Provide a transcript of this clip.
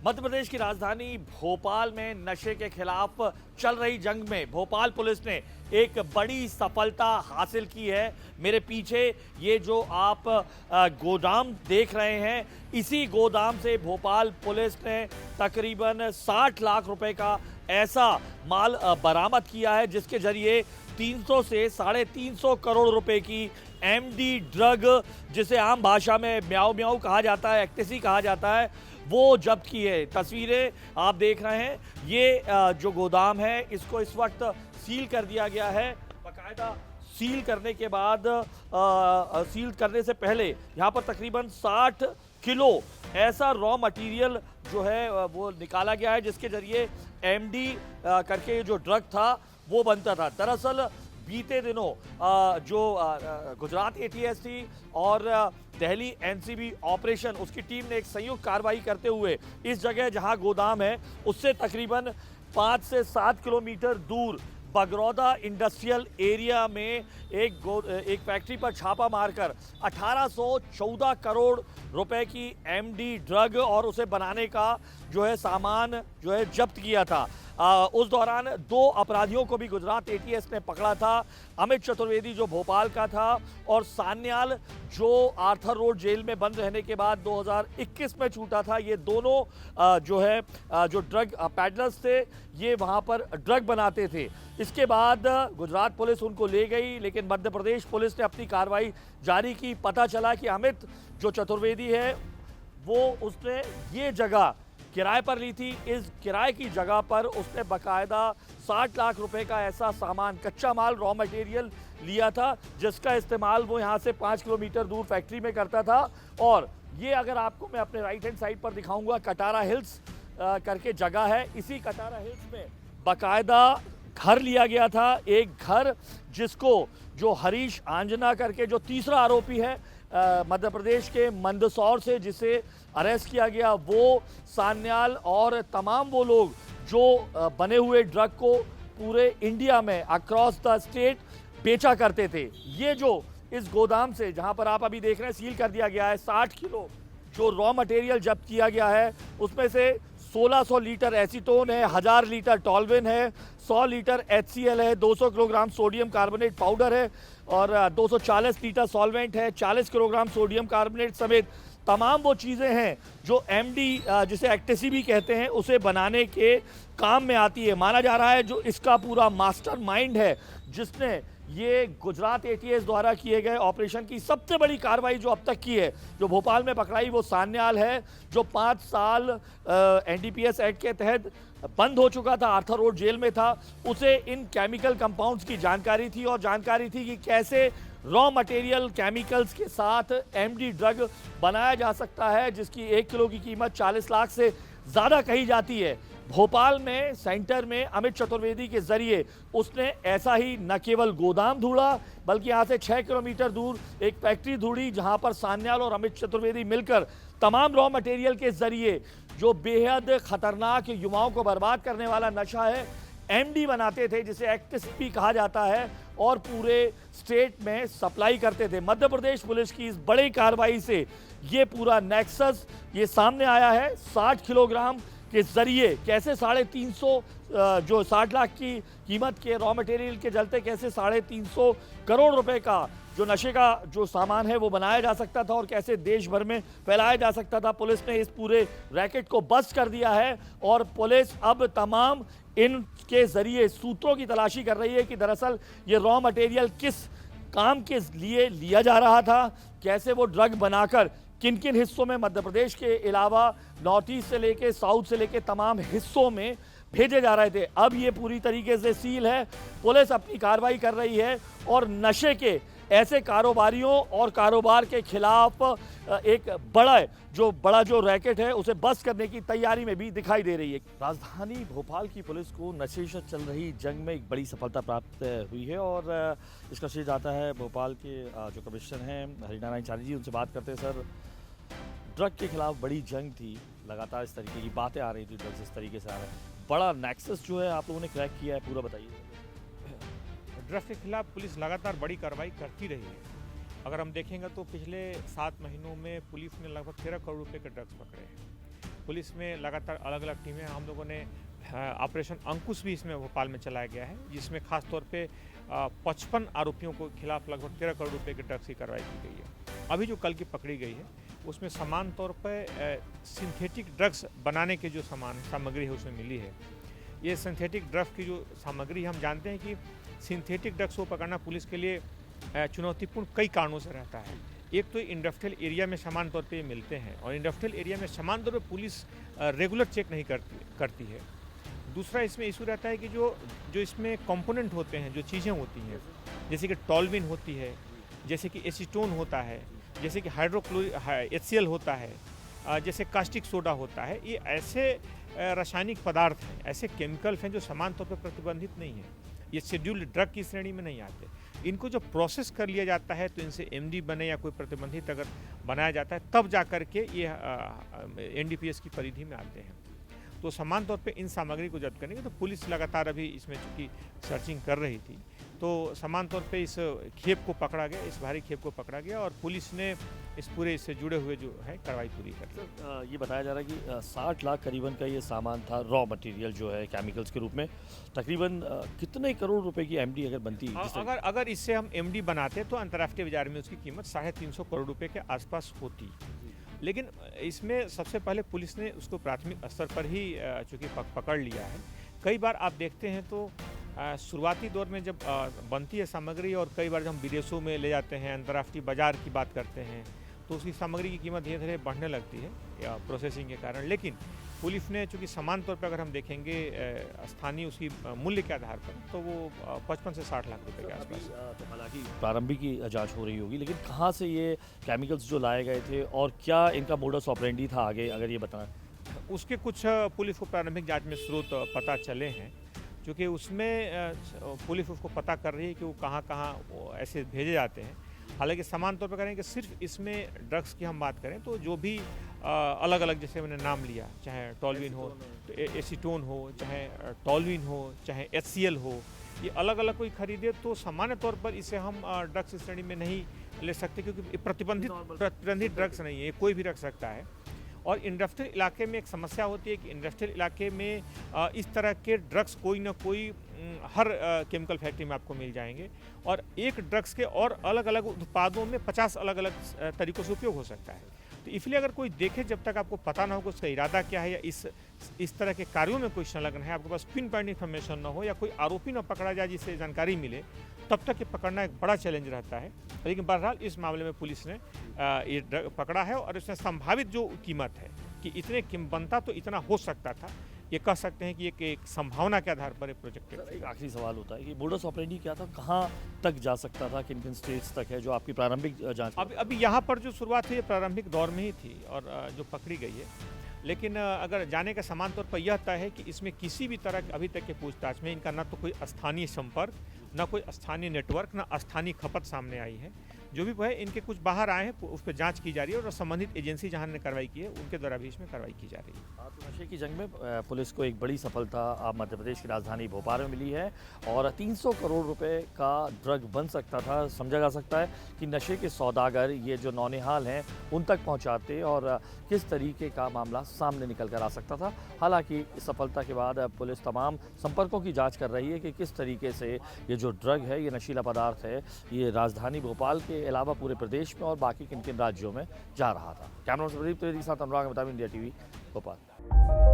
मध्य प्रदेश की राजधानी भोपाल में नशे के खिलाफ चल रही जंग में भोपाल पुलिस ने एक बड़ी सफलता हासिल की है। मेरे पीछे ये जो आप गोदाम देख रहे हैं, इसी गोदाम से भोपाल पुलिस ने तकरीबन 60 लाख रुपए का ऐसा माल बरामद किया है, जिसके जरिए 300 से 350 करोड़ रुपए की एमडी ड्रग, जिसे आम भाषा में म्याऊ म्याऊ कहा जाता है, एक्टेसी कहा जाता है, वो जब्त की है। तस्वीरें आप देख रहे हैं। ये जो गोदाम है, इसको इस वक्त सील कर दिया गया है। बाकायदा सील करने के बाद सील करने से पहले यहाँ पर तकरीबन 60 किलो ऐसा रॉ मटेरियल जो है वो निकाला गया है, जिसके जरिए एमडी करके जो ड्रग था वो बनता था। दरअसल बीते दिनों जो गुजरात एटीएसटी और दिल्ली एनसीबी ऑपरेशन, उसकी टीम ने एक संयुक्त कार्रवाई करते हुए इस जगह जहां गोदाम है उससे तकरीबन 5 से 7 किलोमीटर दूर बगरौदा इंडस्ट्रियल एरिया में एक फैक्ट्री पर छापा मारकर 1814 करोड़ रुपए की एमडी ड्रग और उसे बनाने का जो है सामान जो है जब्त किया था। उस दौरान 2 अपराधियों को भी गुजरात एटीएस ने पकड़ा था। अमित चतुर्वेदी जो भोपाल का था और सान्याल जो आर्थर रोड जेल में बंद रहने के बाद 2021 में छूटा था। ये दोनों जो है जो ड्रग पैडलर्स थे, ये वहां पर ड्रग बनाते थे। इसके बाद गुजरात पुलिस उनको ले गई, लेकिन मध्य प्रदेश पुलिस ने अपनी कार्रवाई जारी की। पता चला कि अमित जो चतुर्वेदी है वो उसने ये जगह किराए पर ली थी। इस किराए की जगह पर उसने बाकायदा 60 लाख रुपए का ऐसा सामान, कच्चा माल, रॉ मटेरियल लिया था, जिसका इस्तेमाल वो यहाँ से 5 किलोमीटर दूर फैक्ट्री में करता था। और ये अगर आपको मैं अपने राइट हैंड साइड पर दिखाऊंगा, कटारा हिल्स करके जगह है। इसी कटारा हिल्स में बाकायदा घर लिया गया था, एक घर जिसको जो हरीश आंजना करके जो तीसरा आरोपी है मध्य प्रदेश के मंदसौर से, जिसे अरेस्ट किया गया, वो सान्याल और तमाम वो लोग जो बने हुए ड्रग को पूरे इंडिया में अक्रॉस द स्टेट बेचा करते थे। ये जो इस गोदाम से, जहां पर आप अभी देख रहे हैं, सील कर दिया गया है, 60 किलो जो रॉ मटेरियल जब्त किया गया है, उसमें से 1600 लीटर एसीटोन है, 1000 लीटर टॉल्विन है, 100 लीटर HCl है, 200 किलोग्राम सोडियम कार्बोनेट पाउडर है और 240 लीटर सॉल्वेंट है, 40 किलोग्राम सोडियम कार्बोनेट समेत तमाम वो चीज़ें हैं जो एमडी जिसे एक्टेसी भी कहते हैं, उसे बनाने के काम में आती है। माना जा रहा है जो इसका पूरा मास्टरमाइंड है, जिसने ये गुजरात एटीएस द्वारा किए गए ऑपरेशन की सबसे बड़ी कार्रवाई जो अब तक की है, जो भोपाल में पकड़ाई, वो सान्याल है, जो 5 साल एनडीपीएस एक्ट के तहत बंद हो चुका था, आर्थर रोड जेल में था। उसे इन केमिकल कंपाउंड्स की जानकारी थी और जानकारी थी कि कैसे रॉ मटेरियल केमिकल्स के साथ एमडी ड्रग बनाया जा सकता है, जिसकी 1 किलो की कीमत 40 लाख से ज़्यादा कही जाती है। भोपाल में सेंटर में अमित चतुर्वेदी के जरिए उसने ऐसा ही न केवल गोदाम ढूंढा, बल्कि यहाँ से 6 किलोमीटर दूर एक फैक्ट्री ढूंढी, जहाँ पर सान्याल और अमित चतुर्वेदी मिलकर तमाम रॉ मटेरियल के जरिए जो बेहद खतरनाक युवाओं को बर्बाद करने वाला नशा है, एमडी बनाते थे, जिसे एक्टेसी भी कहा जाता है, और पूरे स्टेट में सप्लाई करते थे। मध्य प्रदेश पुलिस की इस बड़ी कार्रवाई से ये पूरा नेक्सस ये सामने आया है। 60 किलोग्राम के जरिए कैसे 350 जो 60 लाख की कीमत के रॉ मटेरियल के चलते कैसे 350 करोड़ रुपए का जो नशे का जो सामान है वो बनाया जा सकता था और कैसे देश भर में फैलाया जा सकता था। पुलिस ने इस पूरे रैकेट को बस्ट कर दिया है और पुलिस अब तमाम इनके जरिए सूत्रों की तलाशी कर रही है कि दरअसल ये रॉ मटेरियल किस काम के लिए लिया जा रहा था, कैसे वो ड्रग बनाकर किन किन हिस्सों में मध्य प्रदेश के अलावा नॉर्थ ईस्ट से लेके साउथ से लेके तमाम हिस्सों में भेजे जा रहे थे। अब ये पूरी तरीके से सील है, पुलिस अपनी कार्रवाई कर रही है और नशे के ऐसे कारोबारियों और कारोबार के खिलाफ एक बड़ा जो रैकेट है उसे बस्ट करने की तैयारी में भी दिखाई दे रही है। राजधानी भोपाल की पुलिस को नशे से चल रही जंग में एक बड़ी सफलता प्राप्त हुई है और इसका श्रेय जाता है भोपाल के जो कमिश्नर हैं हरिनारायण चारी जी। उनसे बात करते हैं। सर, ड्रग के खिलाफ बड़ी जंग थी, लगातार इस तरीके की बातें आ रही थी, ड्रग्स इस तरीके से आ रहे हैं, बड़ा नेक्सस जो है आप लोगों ने क्रैक किया है, पूरा बताइए। ड्रग्स के खिलाफ पुलिस लगातार बड़ी कार्रवाई करती रही है। अगर हम देखेंगे तो पिछले 7 महीनों में पुलिस ने लगभग 13 करोड़ रुपए के ड्रग्स पकड़े हैं। पुलिस में लगातार अलग अलग टीमें, हम लोगों ने ऑपरेशन अंकुश भी इसमें भोपाल में चलाया गया है, जिसमें खास तौर पे 55 आरोपियों को खिलाफ लगभग 13 करोड़ रुपए की ड्रग्स की कार्रवाई की गई है। अभी जो कल की पकड़ी गई है उसमें समान तौर पर सिंथेटिक ड्रग्स बनाने के जो सामग्री है उसमें मिली है। ये सिंथेटिक ड्रग्स की जो सामग्री, हम जानते हैं कि सिंथेटिक ड्रग्स को पकड़ना पुलिस के लिए चुनौतीपूर्ण कई कारणों से रहता है। एक तो इंडस्ट्रियल एरिया में समान तौर पे मिलते हैं और इंडस्ट्रियल एरिया में समान तौर पे पुलिस रेगुलर चेक नहीं करती है। दूसरा इसमें इशू रहता है कि जो इसमें कंपोनेंट होते हैं, जो चीज़ें होती हैं, जैसे कि टॉल्विन होती है, जैसे कि एसीटोन होता है, जैसे कि HCl होता है, जैसे कास्टिक सोडा होता है, ये ऐसे रासायनिक पदार्थ हैं, ऐसे केमिकल्स हैं जो समान तौर पर प्रतिबंधित नहीं है। ये शेड्यूल्ड ड्रग की श्रेणी में नहीं आते। इनको जब प्रोसेस कर लिया जाता है तो इनसे MD बने या कोई प्रतिबंधित अगर बनाया जाता है तब जा कर के ये NDPS की परिधि में आते हैं। तो समान तौर पे इन सामग्री को जब्त करेंगे। तो पुलिस लगातार अभी इसमें चूँकि सर्चिंग कर रही थी तो समान तौर पे इस खेप को पकड़ा गया, इस भारी खेप को पकड़ा गया और पुलिस ने इस पूरे इससे जुड़े हुए जो है कार्रवाई पूरी कर ली। ये बताया जा रहा है कि 60 लाख करीबन का ये सामान था, रॉ मटेरियल जो है केमिकल्स के रूप में। तकरीबन कितने करोड़ रुपए की MD अगर बनती अगर इससे हम MD बनाते तो अंतर्राष्ट्रीय बाजार में उसकी कीमत 350 करोड़ रुपए के आसपास होती। लेकिन इसमें सबसे पहले पुलिस ने उसको प्राथमिक स्तर पर ही चूँकि पकड़ लिया है। कई बार आप देखते हैं तो शुरुआती दौर में जब बनती है सामग्री और कई बार जब हम विदेशों में ले जाते हैं, अंतर्राष्ट्रीय बाजार की बात करते हैं तो उसकी सामग्री की कीमत धीरे धीरे बढ़ने लगती है प्रोसेसिंग के कारण। लेकिन पुलिस ने चूँकि समान तौर पर अगर हम देखेंगे स्थानीय उसकी मूल्य के आधार पर तो वो 55 से 60 लाख रुपए के आसपास। तो हालांकि प्रारंभिक की जांच हो रही होगी, लेकिन कहाँ से ये केमिकल्स जो लाए गए थे और क्या इनका मोडस ऑपरेंडी था आगे, अगर ये बताएं। उसके कुछ पुलिस को प्रारंभिक जांच में स्रोत पता चले हैं, क्योंकि उसमें पुलिस उसको पता कर रही है कि वो कहाँ कहाँ ऐसे भेजे जाते हैं। हालांकि समान तौर पर करें कि सिर्फ इसमें ड्रग्स की हम बात करें तो जो भी अलग अलग, जैसे मैंने नाम लिया, चाहे टॉल्विन हो, एसीटोन हो, चाहे टॉल्विन हो, चाहे HCl हो, ये अलग अलग कोई खरीदे तो सामान्य तौर पर इसे हम ड्रग्स श्रेणी में नहीं ले सकते, क्योंकि प्रतिबंधित ड्रग्स नहीं है, ये कोई भी रख सकता है। और इंडस्ट्रियल इलाके में एक समस्या होती है कि इंडस्ट्रियल इलाके में इस तरह के ड्रग्स कोई ना कोई हर केमिकल फैक्ट्री में आपको मिल जाएंगे और एक ड्रग्स के और अलग अलग उत्पादों में 50 अलग अलग तरीक़ों से उपयोग हो सकता है। तो इसलिए अगर कोई देखे, जब तक आपको पता ना हो कि उसका इरादा क्या है या इस तरह के कार्यों में कोई संलग्न है, आपके पास पिन पॉइंट इन्फॉर्मेशन ना हो या कोई आरोपी ना पकड़ा जाए जिससे जानकारी मिले, तब तक ये पकड़ना एक बड़ा चैलेंज रहता है। लेकिन बहरहाल इस मामले में पुलिस ने ये ड्रग पकड़ा है और इसमें संभावित जो कीमत है कि इतने बनता तो इतना हो सकता था, ये कह सकते हैं कि एक संभावना के आधार पर प्रोजेक्टेड। एक आखिरी सवाल होता है कि मोडस ऑपरेंडी क्या था, कहाँ तक जा सकता था, किन किन स्टेट्स तक है जो आपकी प्रारंभिक जांच? अभी यहाँ पर जो शुरुआत हुई है प्रारंभिक दौर में ही थी और जो पकड़ी गई है। लेकिन अगर जाने का समान तौर पर यह तय है कि इसमें किसी भी तरह के अभी तक के पूछताछ में इनका ना तो कोई स्थानीय संपर्क, ना कोई स्थानीय नेटवर्क, ना स्थानीय खपत सामने आई है। जो भी है इनके कुछ बाहर आए हैं, उस पर जांच की जा रही है और संबंधित एजेंसी जहां ने कार्रवाई की है उनके द्वारा भी इसमें कार्रवाई की जा रही है। तो नशे की जंग में पुलिस को एक बड़ी सफलता अब मध्य प्रदेश की राजधानी भोपाल में मिली है और 300 करोड़ रुपए का ड्रग बन सकता था। समझा जा सकता है कि नशे के सौदागर ये जो नौनिहाल हैं उन तक पहुंचाते और किस तरीके का मामला सामने निकल कर आ सकता था। हालांकि इस सफलता के बाद पुलिस तमाम संपर्कों की जाँच कर रही है कि किस तरीके से ये जो ड्रग है, ये नशीला पदार्थ है, ये राजधानी भोपाल के अलावा पूरे प्रदेश में और बाकी किन किन राज्यों में जा रहा था। कैमरा पर्सन प्रदीप त्रिवेदी के साथ अनुराग मेहता, इंडिया TV, भोपाल।